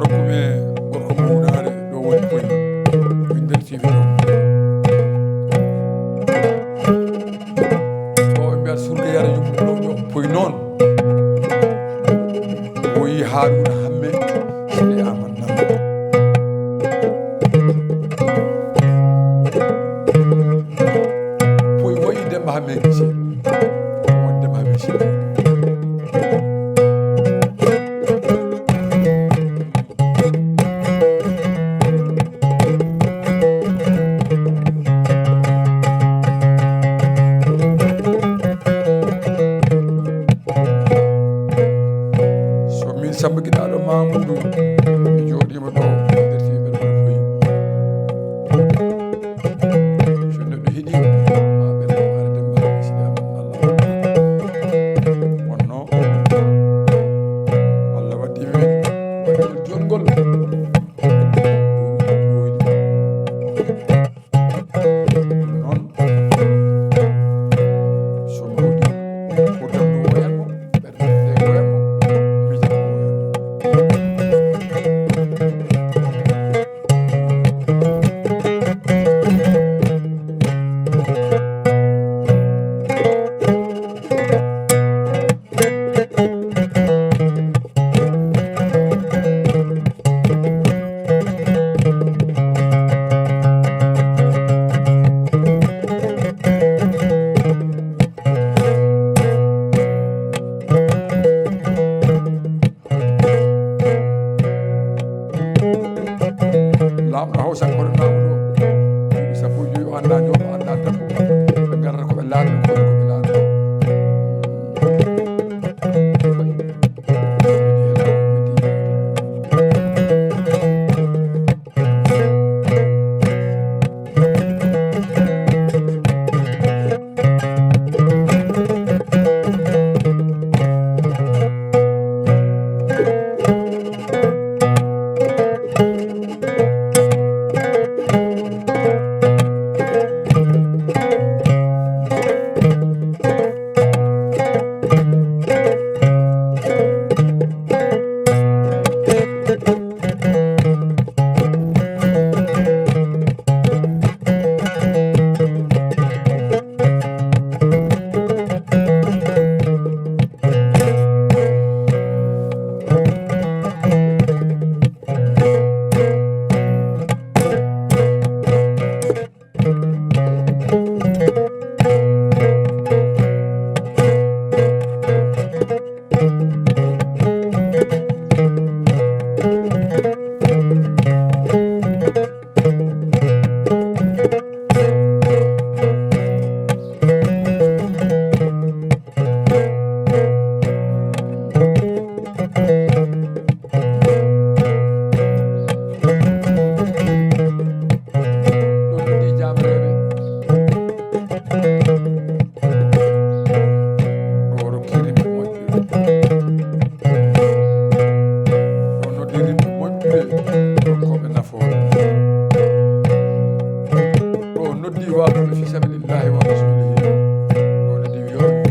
gorkume gorko munare ɗo woni koy min nder TV ɗo to ɓe mbiyata surga yara yumɗum ɗo yo poy noon o yi Haruna Hamme sene Aman Namma poy woyi Demba Hamme Guissé won Demba Hamme Guissé Samba Giɗaɗo Mamadou mi joɗima ɗo nder TV ɓeɗe foyi so neɗɗo heeɗi ma ɓerde maare Demba Sidi Aman Allah wonno Allah waddi min waɗigol jongol noon so mawɗi ɓurdam ɗo woyanmo ɓerde ɗe woyanmo lamɗo hawsa koɗo namuɗo duuɓi sappo e joyi o anda joom o anda dabbo ɓe garata koɓe laata ɓe koɗo koɓe laata في سبيل الله ورسوله ونبي يوم